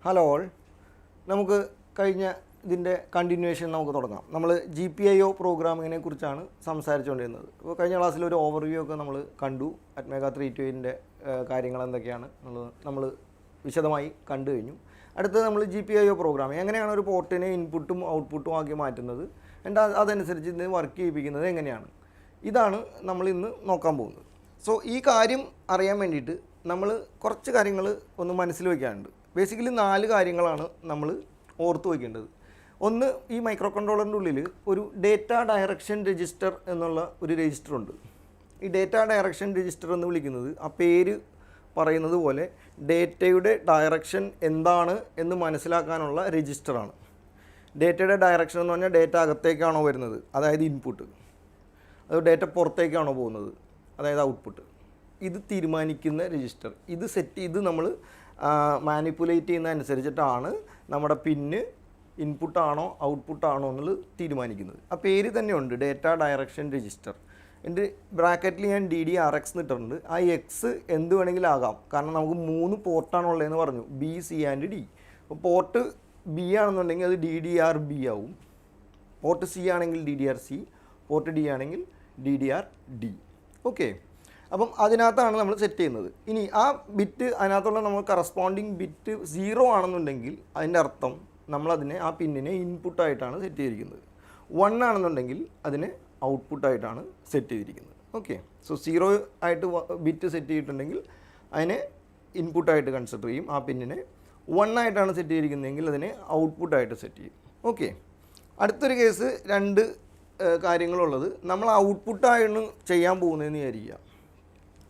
Hello all, നമുക്ക് കഴിഞ്ഞ ഇതിൻ്റെ കണ്ടിന്യൂവേഷൻ നമുക്ക് തുടങ്ങാം. നമ്മൾ GPIO പ്രോഗ്രാമിങ്ങിനെ കുറിച്ചാണ് സംസാരിച്ചുകൊണ്ടിരുന്നത്. അപ്പോൾ കഴിഞ്ഞ ക്ലാസ്സിൽ ഒരു ഓവർവ്യൂ ഒക്കെ നമ്മൾ കണ്ടു. അറ്റ്മേഗ 328ൻ്റെ കാര്യങ്ങൾ എന്തൊക്കെയാണ് നമ്മൾ വിശദമായി കണ്ടു കഴിഞ്ഞു. അടുത്തത് നമ്മൾ GPIO പ്രോഗ്രാമിങ് എങ്ങനെയാണ് ഒരു പോർട്ടിനെ ഇൻപുട്ടും ഔട്ട്പുട്ടും ആക്കി മാറ്റുന്നത്, അതനുസരിച്ച് ഇതിന് വർക്ക് ചെയ്യിപ്പിക്കുന്നത് എങ്ങനെയാണ്, ഇതാണ് നമ്മൾ ഇന്ന് നോക്കാൻ പോകുന്നത്. സോ ഈ കാര്യം അറിയാൻ വേണ്ടിയിട്ട് നമ്മൾ കുറച്ച് കാര്യങ്ങൾ ഒന്ന് മനസ്സിൽ വയ്ക്കാനുണ്ട്. ബേസിക്കലി 4 കാര്യങ്ങളാണ് നമ്മൾ ഓർത്ത് വയ്ക്കേണ്ടത്. ഒന്ന്, ഈ മൈക്രോ കൺട്രോളറിൻ്റെ ഉള്ളിൽ ഒരു ഡേറ്റ ഡയറക്ഷൻ രജിസ്റ്റർ എന്നുള്ള ഒരു രജിസ്റ്റർ ഉണ്ട്. ഈ ഡേറ്റ ഡയറക്ഷൻ രജിസ്റ്റർ എന്ന് വിളിക്കുന്നത് ആ പേര് പറയുന്നത് പോലെ ഡേറ്റയുടെ ഡയറക്ഷൻ എന്താണ് എന്ന് മനസ്സിലാക്കാനുള്ള രജിസ്റ്ററാണ്. ഡേറ്റയുടെ ഡയറക്ഷൻ എന്ന് പറഞ്ഞാൽ ഡേറ്റ അകത്തേക്കാണോ വരുന്നത്, അതായത് ഇൻപുട്ട്, അത് ഡേറ്റ പുറത്തേക്കാണോ പോകുന്നത്, അതായത് ഔട്ട്പുട്ട്, ഇത് തീരുമാനിക്കുന്ന രജിസ്റ്റർ. ഇത് നമ്മൾ മാനിപ്പുലേറ്റ് ചെയ്യുന്ന അനുസരിച്ചിട്ടാണ് നമ്മുടെ പിന്ന് ഇൻപുട്ടാണോ ഔട്ട്പുട്ടാണോ എന്നുള്ളത് തീരുമാനിക്കുന്നത്. ആ പേര് തന്നെയുണ്ട്, ഡേറ്റ ഡയറക്ഷൻ രജിസ്റ്റർ. എൻ്റെ ബ്രാക്കറ്റിൽ ഞാൻ DDRX ഇട്ടിട്ടുണ്ട്. ആ എക്സ് എന്ത് വേണമെങ്കിലും ആകാം, കാരണം നമുക്ക് 3 പോർട്ടാണുള്ളതെന്ന് പറഞ്ഞു, B, C ആൻഡ് D. അപ്പോൾ പോർട്ട് B ആണെന്നുണ്ടെങ്കിൽ അത് DDRB ആവും, പോർട്ട് C ആണെങ്കിൽ DDRC, പോർട്ട് D ആണെങ്കിൽ DDRD. ഓക്കെ, അപ്പം അതിനകത്താണ് നമ്മൾ സെറ്റ് ചെയ്യുന്നത്. ഇനി ആ ബിറ്റ്, അതിനകത്തുള്ള നമ്മൾ കറസ്പോണ്ടിങ് ബിറ്റ് 0 ആണെന്നുണ്ടെങ്കിൽ അതിൻ്റെ അർത്ഥം നമ്മളതിനെ, ആ പിന്നിനെ ഇൻപുട്ടായിട്ടാണ് സെറ്റ് ചെയ്തിരിക്കുന്നത്. 1 ആണെന്നുണ്ടെങ്കിൽ അതിനെ ഔട്ട്പുട്ടായിട്ടാണ് സെറ്റ് ചെയ്തിരിക്കുന്നത്. ഓക്കെ, സോ 0 ആയിട്ട് ബിറ്റ് സെറ്റ് ചെയ്തിട്ടുണ്ടെങ്കിൽ അതിനെ ഇൻപുട്ടായിട്ട് കൺസിഡർ ചെയ്യും. ആ പിന്നിനെ 1 ആയിട്ടാണ് സെറ്റ് ചെയ്തിരിക്കുന്നതെങ്കിൽ അതിനെ ഔട്ട്പുട്ടായിട്ട് സെറ്റ് ചെയ്യും. ഓക്കെ, അടുത്തൊരു കേസ് 2 കാര്യങ്ങളുള്ളത്. നമ്മൾ ഔട്ട്പുട്ടായാണ് ചെയ്യാൻ പോകുന്നതെന്ന് വിചാരിക്കുക.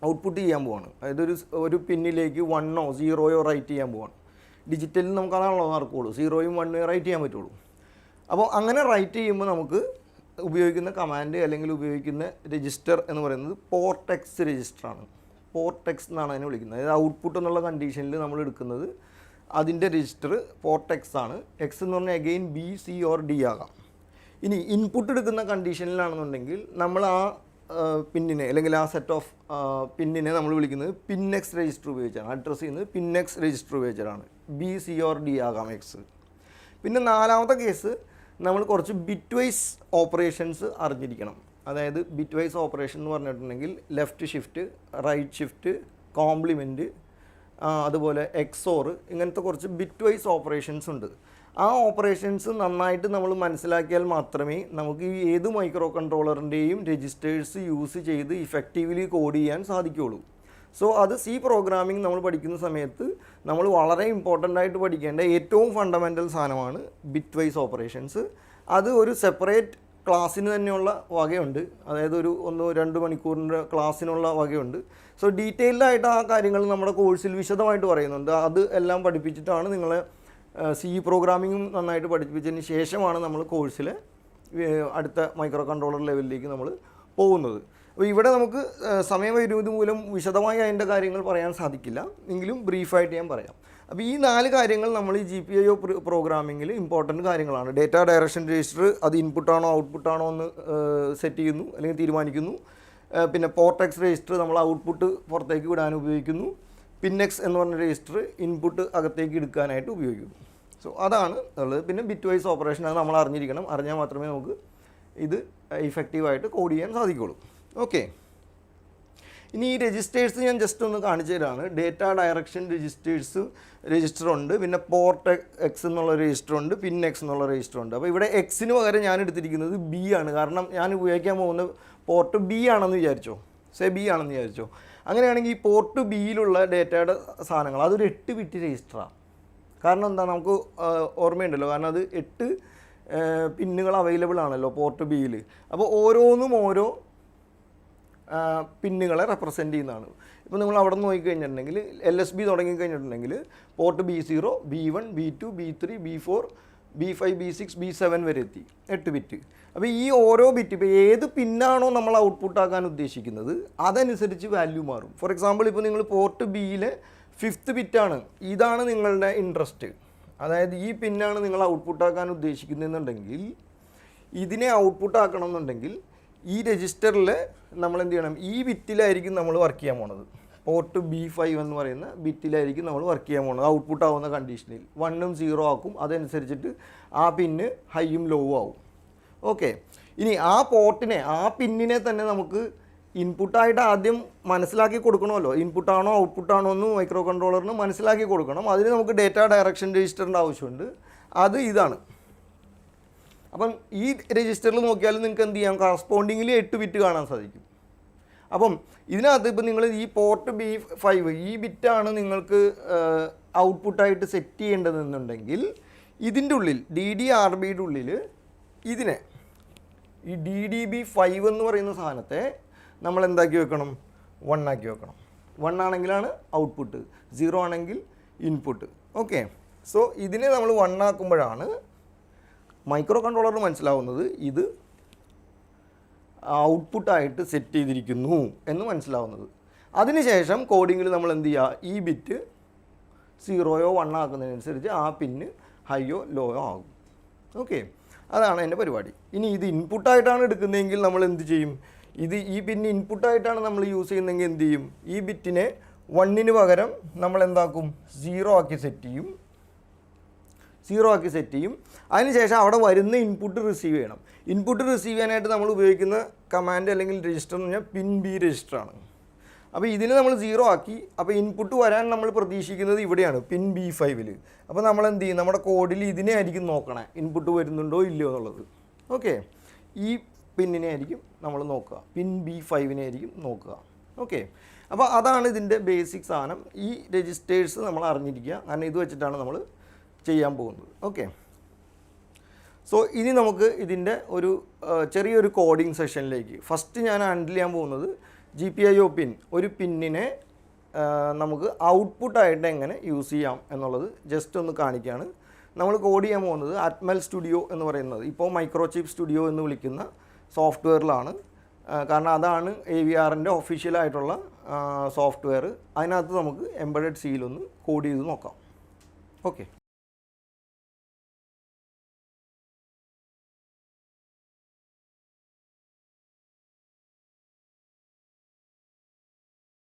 ഔട്ട്പുട്ട് ചെയ്യാൻ പോവാണ്, അതായത് ഒരു പിന്നിലേക്ക് 1ഓ 0ഓ റൈറ്റ് ചെയ്യാൻ പോവാണ്. ഡിജിറ്റലിൽ നമുക്ക് അതാണല്ലോ നടക്കുകയുള്ളൂ, 0യും 1ഉം റൈറ്റ് ചെയ്യാൻ പറ്റുള്ളൂ. അപ്പോൾ അങ്ങനെ റൈറ്റ് ചെയ്യുമ്പോൾ നമുക്ക് ഉപയോഗിക്കുന്ന കമാൻഡ് അല്ലെങ്കിൽ ഉപയോഗിക്കുന്ന രജിസ്റ്റർ എന്ന് പറയുന്നത് പോർട്ടെക്സ് രജിസ്റ്ററാണ്. പോർട്ടെക്സ് എന്നാണ് അതിനെ വിളിക്കുന്നത്. അതായത് ഔട്ട്പുട്ട് എന്നുള്ള കണ്ടീഷനിൽ നമ്മൾ എടുക്കുന്നത് അതിൻ്റെ രജിസ്റ്റർ പോർട്ടെക്സ് ആണ്. എക്സ് എന്ന് പറഞ്ഞാൽ again B, C or D ആകാം. ഇനി ഇൻപുട്ട് എടുക്കുന്ന കണ്ടീഷനിലാണെന്നുണ്ടെങ്കിൽ നമ്മൾ ആ പിന്നിനെ അല്ലെങ്കിൽ ആ സെറ്റ് ഓഫ് പിന്നിനെ നമ്മൾ വിളിക്കുന്നത് പിന്നെക്സ് രജിസ്റ്റർ ഉപയോഗിച്ചാണ്. അഡ്രസ്സ് ചെയ്യുന്നത് പിന്നെക്സ് രജിസ്റ്റർ ഉപയോഗിച്ചാണ്. B, C ഓർ D ആകാം എക്സ്. പിന്നെ 4ാമത്തെ കേസ്, നമ്മൾ കുറച്ച് ബിറ്റ് വൈസ് ഓപ്പറേഷൻസ് അറിഞ്ഞിരിക്കണം. അതായത് ബിറ്റ് വൈസ് ഓപ്പറേഷൻ എന്ന് പറഞ്ഞിട്ടുണ്ടെങ്കിൽ left shift, right shift, complement, അതുപോലെ XOR, ഇങ്ങനത്തെ കുറച്ച് ബിറ്റ് വൈസ് ഓപ്പറേഷൻസ് ഉണ്ട്. ആ ഓപ്പറേഷൻസ് നന്നായിട്ട് നമ്മൾ മനസ്സിലാക്കിയാൽ മാത്രമേ നമുക്ക് ഈ ഏത് മൈക്രോ കൺട്രോളറിൻ്റെയും രജിസ്റ്റേഴ്സ് യൂസ് ചെയ്ത് ഇഫക്റ്റീവ്ലി കോഡ് ചെയ്യാൻ സാധിക്കുകയുള്ളൂ. സോ അത് C പ്രോഗ്രാമിംഗ് നമ്മൾ പഠിക്കുന്ന സമയത്ത് നമ്മൾ വളരെ ഇമ്പോർട്ടൻ്റ് ആയിട്ട് പഠിക്കേണ്ട ഏറ്റവും ഫണ്ടമെൻ്റൽ സാധനമാണ് ബിറ്റ് വൈസ് ഓപ്പറേഷൻസ്. അത് ഒരു സെപ്പറേറ്റ് ക്ലാസ്സിന് തന്നെയുള്ള വകയുണ്ട്, അതായത് ഒരു 1-2 മണിക്കൂറിൻ്റെ ക്ലാസ്സിനുള്ള വകയുണ്ട്. സോ ഡീറ്റെയിൽഡായിട്ട് ആ കാര്യങ്ങൾ നമ്മുടെ കോഴ്സിൽ വിശദമായിട്ട് പറയുന്നുണ്ട്. അത് എല്ലാം പഠിപ്പിച്ചിട്ടാണ് നിങ്ങളെ C പ്രോഗ്രാമിങ്ങും നന്നായിട്ട് പഠിപ്പിച്ചതിന് ശേഷമാണ് നമ്മൾ കോഴ്സിൽ അടുത്ത മൈക്രോ കൺട്രോളർ ലെവലിലേക്ക് നമ്മൾ പോകുന്നത്. അപ്പോൾ ഇവിടെ നമുക്ക് സമയപരിമിതി മൂലം വിശദമായി അതിൻ്റെ കാര്യങ്ങൾ പറയാൻ സാധിക്കില്ല, എങ്കിലും ബ്രീഫായിട്ട് ഞാൻ പറയാം. അപ്പോൾ ഈ 4 കാര്യങ്ങൾ നമ്മൾ ഈ GPIO പ്രോഗ്രാമിങ്ങിൽ ഇമ്പോർട്ടൻറ്റ് കാര്യങ്ങളാണ്. ഡേറ്റ ഡയറക്ഷൻ രജിസ്റ്റർ, അത് ഇൻപുട്ടാണോ ഔട്ട്പുട്ടാണോ എന്ന് സെറ്റ് ചെയ്യുന്നു അല്ലെങ്കിൽ തീരുമാനിക്കുന്നു. പിന്നെ പോർട്ടെക്സ് രജിസ്റ്റർ നമ്മൾ ഔട്ട്പുട്ട് പുറത്തേക്ക് വിടാൻ ഉപയോഗിക്കുന്നു. പിന്നെക്സ് എന്ന് പറഞ്ഞ രജിസ്റ്റർ ഇൻപുട്ട് അകത്തേക്ക് എടുക്കാനായിട്ട് ഉപയോഗിക്കുന്നു. സോ അതാണ് ഉള്ളത്. പിന്നെ ബിറ്റ് വൈസ് ഓപ്പറേഷൻ, അത് നമ്മൾ അറിഞ്ഞിരിക്കണം. അറിഞ്ഞാൽ മാത്രമേ നമുക്ക് ഇത് ഇഫക്റ്റീവായിട്ട് കോഡ് ചെയ്യാൻ സാധിക്കുള്ളൂ. ഓക്കെ, ഇനി ഈ രജിസ്റ്റേഴ്സ് ഞാൻ ജസ്റ്റ് ഒന്ന് കാണിച്ചു തരാണ്. ഡേറ്റ ഡയറക്ഷൻ രജിസ്റ്റർ ഉണ്ട്, പിന്നെ പോർട്ട് എക്സ് എന്നുള്ള രജിസ്റ്റർ ഉണ്ട്, പിന്നെക്സ് എന്നുള്ള രജിസ്റ്റർ ഉണ്ട്. അപ്പോൾ ഇവിടെ എക്സിന് പകരം ഞാൻ എടുത്തിരിക്കുന്നത് B ആണ്, കാരണം ഞാൻ ഉപയോഗിക്കാൻ പോകുന്ന പോർട്ട് B ആണെന്ന് വിചാരിച്ചോ, B ആണെന്ന് വിചാരിച്ചോ. അങ്ങനെയാണെങ്കിൽ ഈ പോർട്ട് Bയിലുള്ള ഡേറ്റയുടെ സാധനങ്ങൾ അതൊരു 8 ബിറ്റ് രജിസ്റ്ററാണ്. കാരണം എന്താ, നമുക്ക് ഓർമ്മയുണ്ടല്ലോ, കാരണം അത് 8 പിന്നുകൾ അവൈലബിൾ ആണല്ലോ പോർട്ട് Bയിൽ. അപ്പോൾ ഓരോന്നും ഓരോ പിന്നുകളെ റെപ്രസെൻറ്റ് ചെയ്യുന്നതാണ്. ഇപ്പോൾ നിങ്ങൾ അവിടെ നിന്ന് നോക്കിക്കഴിഞ്ഞിട്ടുണ്ടെങ്കിൽ LSB തുടങ്ങിക്കഴിഞ്ഞിട്ടുണ്ടെങ്കിൽ port B0, B1, B2, B3, B4, B5, B6, B7 വരെ എത്തി, 8 ബിറ്റ്. അപ്പോൾ ഈ ഓരോ ബിറ്റ്, ഇപ്പോൾ ഏത് പിന്നാണോ നമ്മൾ ഔട്ട്പുട്ടാക്കാൻ ഉദ്ദേശിക്കുന്നത് അതനുസരിച്ച് വാല്യൂ മാറും. ഫോർ എക്സാമ്പിൾ, ഇപ്പോൾ നിങ്ങൾ പോർട്ട് Bയിലെ 5th ബിറ്റാണ്, ഇതാണ് നിങ്ങളുടെ ഇൻട്രസ്റ്റ്, അതായത് ഈ പിന്നാണ് നിങ്ങൾ ഔട്ട്പുട്ടാക്കാൻ ഉദ്ദേശിക്കുന്നതെന്നുണ്ടെങ്കിൽ ഇതിനെ ഔട്ട്പുട്ടാക്കണം എന്നുണ്ടെങ്കിൽ ഈ രജിസ്റ്ററിൽ നമ്മൾ എന്ത് ചെയ്യണം, ഈ ബിറ്റിലായിരിക്കും നമ്മൾ വർക്ക് ചെയ്യാൻ പോണത്. പോർട്ട് B5 എന്ന് പറയുന്ന ബിറ്റിലായിരിക്കും നമ്മൾ വർക്ക് ചെയ്യാൻ പോകുന്നത് ഔട്ട്പുട്ട് ആവുന്ന കണ്ടീഷനിൽ 1 ഉം 0 ആക്കും. അതനുസരിച്ചിട്ട് ആ പിന്ന് ഹൈയും ലോവും ആവും. ഓക്കെ, ഇനി ആ പോർട്ടിനെ ആ പിന്നിനെ തന്നെ നമുക്ക് ഇൻപുട്ടായിട്ട് ആദ്യം മനസ്സിലാക്കി കൊടുക്കണമല്ലോ. ഇൻപുട്ടാണോ ഔട്ട്പുട്ടാണോ എന്ന് മൈക്രോ കൺട്രോളറിന് മനസ്സിലാക്കി കൊടുക്കണം. അതിന് നമുക്ക് ഡേറ്റ ഡയറക്ഷൻ രജിസ്റ്ററിൻ്റെ ആവശ്യമുണ്ട്. അത് ഇതാണ്. അപ്പം ഈ രജിസ്റ്ററിൽ നോക്കിയാൽ നിങ്ങൾക്ക് എന്ത് ചെയ്യാം, കറസ്പോണ്ടിങ്ങിൽ 8 ബിറ്റ് കാണാൻ സാധിക്കും. അപ്പം ഇതിനകത്ത് ഇപ്പം നിങ്ങൾ ഈ പോർട്ട് B5 ഈ ബിറ്റാണ് നിങ്ങൾക്ക് ഔട്ട്പുട്ടായിട്ട് സെറ്റ് ചെയ്യേണ്ടതെന്നുണ്ടെങ്കിൽ ഇതിൻ്റെ ഉള്ളിൽ DDRBയുടെ ഉള്ളിൽ ഇതിനെ ഈ DDB5 എന്ന് പറയുന്ന സാധനത്തെ നമ്മൾ എന്താക്കി വെക്കണം, 1 ആക്കി വെക്കണം. 1 ആണെങ്കിലാണ് ഔട്ട്പുട്ട്, 0 ആണെങ്കിൽ ഇൻപുട്ട്. ഓക്കെ, സോ ഇതിനെ നമ്മൾ 1 ആക്കുമ്പോഴാണ് മൈക്രോ കൺട്രോളറിന് മനസ്സിലാവുന്നത് ഇത് ഔട്ട്പുട്ടായിട്ട് സെറ്റ് ചെയ്തിരിക്കുന്നു എന്ന് മനസ്സിലാവുന്നത്. അതിനുശേഷം കോഡിങ്ങിൽ നമ്മൾ എന്ത് ചെയ്യുക, ഈ ബിറ്റ് 0യോ 1 ആക്കുന്നതിനനുസരിച്ച് ആ പിന്ന് ഹൈയോ ലോയോ ആകും. ഓക്കെ, അതാണ് എൻ്റെ പരിപാടി. ഇനി ഇത് ഇൻപുട്ടായിട്ടാണ് എടുക്കുന്നതെങ്കിൽ നമ്മൾ എന്ത് ചെയ്യും, ഈ പിന്ന് ഇൻപുട്ടായിട്ടാണ് നമ്മൾ യൂസ് ചെയ്യുന്നതെങ്കിൽ എന്ത് ചെയ്യും, ഈ ബിറ്റിനെ 1ന് പകരം നമ്മൾ എന്താക്കും, 0 ആക്കി സെറ്റ് ചെയ്യും. അതിനുശേഷം അവിടെ വരുന്ന ഇൻപുട്ട് റിസീവ് ചെയ്യണം. ഇൻപുട്ട് റിസീവ് ചെയ്യാനായിട്ട് നമ്മൾ ഉപയോഗിക്കുന്ന കമാൻഡ് അല്ലെങ്കിൽ രജിസ്റ്റർ എന്ന് പറഞ്ഞാൽ പിൻ B രജിസ്റ്ററാണ്. അപ്പോൾ ഇതിന് നമ്മൾ 0 ആക്കി. അപ്പോൾ ഇൻപുട്ട് വരാൻ നമ്മൾ പ്രതീക്ഷിക്കുന്നത് ഇവിടെയാണ്, പിൻ B5. അപ്പോൾ നമ്മൾ എന്ത് ചെയ്യും, നമ്മുടെ കോഡിൽ ഇതിനെ ആയിരിക്കും നോക്കണേ, ഇൻപുട്ട് വരുന്നുണ്ടോ ഇല്ലയോ എന്നുള്ളത്. ഓക്കെ, ഈ പിന്നിനെ ആയിരിക്കും നമ്മൾ നോക്കുക, പിൻ B5നെ ആയിരിക്കും നോക്കുക. ഓക്കെ, അപ്പോൾ അതാണ് ഇതിൻ്റെ ബേസിക് സാധനം. ഈ രജിസ്റ്റേഴ്സ് നമ്മൾ അറിഞ്ഞിരിക്കുക, കാരണം ഇത് വെച്ചിട്ടാണ് നമ്മൾ ചെയ്യാൻ പോകുന്നത്. ഓക്കെ, സോ ഇനി നമുക്ക് ഇതിൻ്റെ ഒരു ചെറിയൊരു കോഡിങ് സെഷനിലേക്ക് ഫസ്റ്റ് ഞാൻ ഹാൻഡിൽ ചെയ്യാൻ പോകുന്നത് GPIO പിൻ, ഒരു പിന്നിനെ നമുക്ക് ഔട്ട്പുട്ടായിട്ട് എങ്ങനെ യൂസ് ചെയ്യാം എന്നുള്ളത് ജസ്റ്റ് ഒന്ന് കാണിക്കുകയാണ്. നമ്മൾ കോഡ് ചെയ്യാൻ പോകുന്നത് അറ്റ്മൽ സ്റ്റുഡിയോ എന്ന് പറയുന്നത് ഇപ്പോൾ മൈക്രോചിപ്പ് സ്റ്റുഡിയോ എന്ന് വിളിക്കുന്ന സോഫ്റ്റ്വെയറിലാണ്. കാരണം അതാണ് AVRൻ്റെ ഒഫീഷ്യലായിട്ടുള്ള സോഫ്റ്റ്വെയർ. അതിനകത്ത് നമുക്ക് എംബഡഡ് സിയിലൊന്ന് കോഡ് ചെയ്ത് നോക്കാം. ഓക്കെ.